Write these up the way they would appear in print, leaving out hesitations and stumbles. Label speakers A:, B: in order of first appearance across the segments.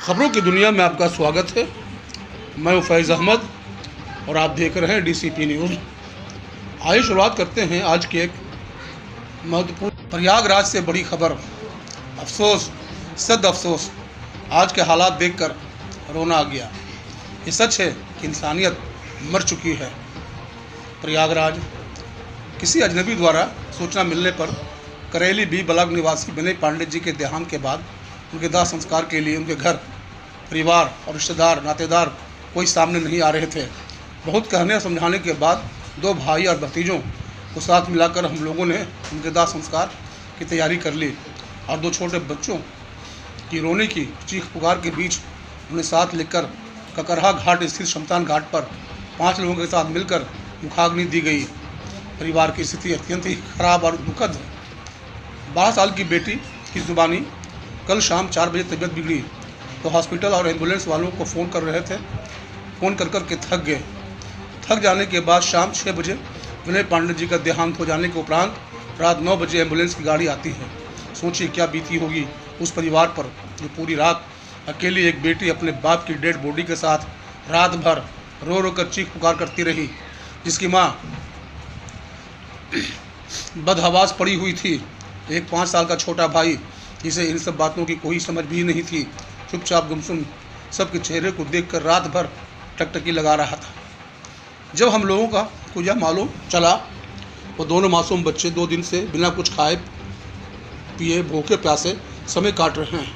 A: खबरों की दुनिया में आपका स्वागत है। मैं हूं फैज़ अहमद और आप देख रहे हैं डीसीपी न्यूज़। आइए शुरुआत करते हैं आज के एक महत्वपूर्ण प्रयागराज से बड़ी खबर। अफसोस, सद अफसोस, आज के हालात देखकर रोना आ गया। ये सच है कि इंसानियत मर चुकी है। प्रयागराज किसी अजनबी द्वारा सूचना मिलने पर करेली बी ब्लॉक निवासी विनय पांडे जी के देहांत के बाद उनके दाह संस्कार के लिए उनके घर परिवार और रिश्तेदार नातेदार कोई सामने नहीं आ रहे थे। बहुत कहने और समझाने के बाद दो भाई और भतीजों को साथ मिलाकर हम लोगों ने उनके दाह संस्कार की तैयारी कर ली और दो छोटे बच्चों की रोने की चीख पुकार के बीच उन्हें साथ लेकर ककरहा घाट स्थित शमशान घाट पर 5 लोगों के साथ मिलकर मुखाग्नि दी गई। परिवार की स्थिति अत्यंत ही खराब और दुखद है। 12 साल की बेटी की जुबानी कल शाम 4 बजे तबीयत बिगड़ी तो हॉस्पिटल और एम्बुलेंस वालों को फ़ोन कर रहे थे। फ़ोन कर के थक गए। थक जाने के बाद शाम 6 बजे विनय पांडे जी का देहांत हो जाने के उपरांत रात 9 बजे एम्बुलेंस की गाड़ी आती है। सोचिए क्या बीती होगी उस परिवार पर जो पूरी रात अकेली एक बेटी अपने बाप की डेड बॉडी के साथ रात भर रो रो कर चीख पुकार करती रही, जिसकी माँ बदहवास पड़ी हुई थी। एक 5 साल का छोटा भाई जिसे इन सब बातों की कोई समझ भी नहीं थी, चुपचाप गुमसुम सबके चेहरे को देखकर रात भर टकटकी लगा रहा था। जब हम लोगों का को यह मालूम चला वो दोनों मासूम बच्चे 2 दिन से बिना कुछ खाए पिए भूखे प्यासे समय काट रहे हैं।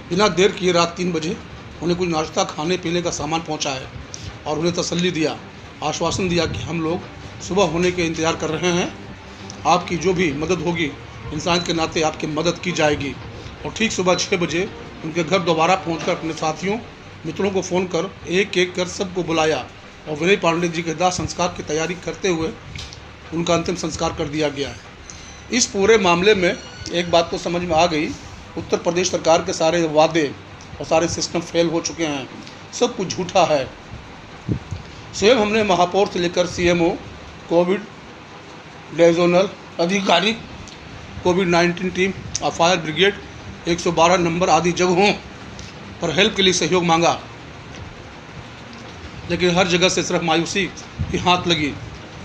A: बिना देर किए रात 3 बजे उन्हें कुछ नाश्ता खाने पीने का सामान पहुंचाया और उन्हें तसल्ली दिया, आश्वासन दिया कि हम लोग सुबह होने के इंतज़ार कर रहे हैं। आपकी जो भी मदद होगी इंसान के नाते आपकी मदद की जाएगी। और ठीक सुबह 6 बजे उनके घर दोबारा पहुंचकर अपने साथियों मित्रों को फ़ोन कर एक एक कर सबको बुलाया और विनय पांडे जी के दाह संस्कार की तैयारी करते हुए उनका अंतिम संस्कार कर दिया गया है। इस पूरे मामले में एक बात तो समझ में आ गई, उत्तर प्रदेश सरकार के सारे वादे और सारे सिस्टम फेल हो चुके हैं, सब कुछ झूठा है। स्वयं हमने महापौर से लेकर सीएमओ, कोविड डिवीजनल अधिकारी, कोविड-19 टीम और फायर ब्रिगेड 112 नंबर आदि जगहों पर हेल्प के लिए सहयोग मांगा, लेकिन हर जगह से सिर्फ मायूसी ही हाथ लगी।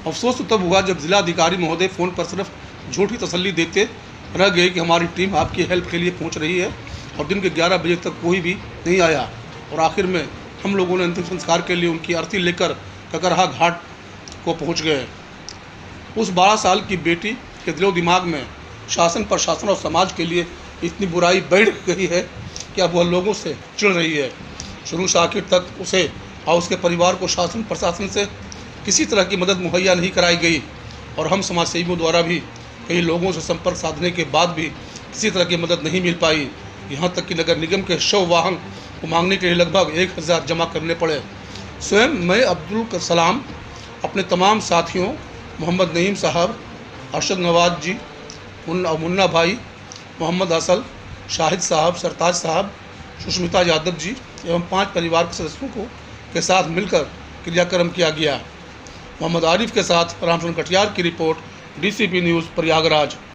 A: अफसोस तो तब हुआ जब जिला अधिकारी महोदय फ़ोन पर सिर्फ झूठी तसल्ली देते रह गए कि हमारी टीम आपकी हेल्प के लिए पहुंच रही है, और दिन के 11 बजे तक कोई भी नहीं आया। और आखिर में हम लोगों ने अंतिम संस्कार के लिए उनकी अर्थी लेकर ककरहा घाट को पहुँच गए। उस 12 साल की बेटी के दिलो दिमाग में शासन, प्रशासन और समाज के लिए इतनी बुराई बढ़ गई है कि अब वह लोगों से चिढ़ रही है। शुरू से आखिर तक उसे और उसके परिवार को शासन प्रशासन से किसी तरह की मदद मुहैया नहीं कराई गई, और हम समाज सेवियों द्वारा भी कई लोगों से संपर्क साधने के बाद भी किसी तरह की मदद नहीं मिल पाई। यहाँ तक कि नगर निगम के शव वाहन को मांगने के लिए लगभग 1000 जमा करने पड़े। स्वयं मैं अब्दुल सलाम अपने तमाम साथियों मोहम्मद नईम साहब, अरशद नवाज जी, मुन्ना भाई, मोहम्मद असल, शाहिद साहब, सरताज साहब, सुष्मिता यादव जी एवं 5 परिवार के सदस्यों के साथ मिलकर क्रियाक्रम किया गया। मोहम्मद आरिफ के साथ रामचंद्र कटियार की रिपोर्ट, डीसीपी न्यूज़ प्रयागराज।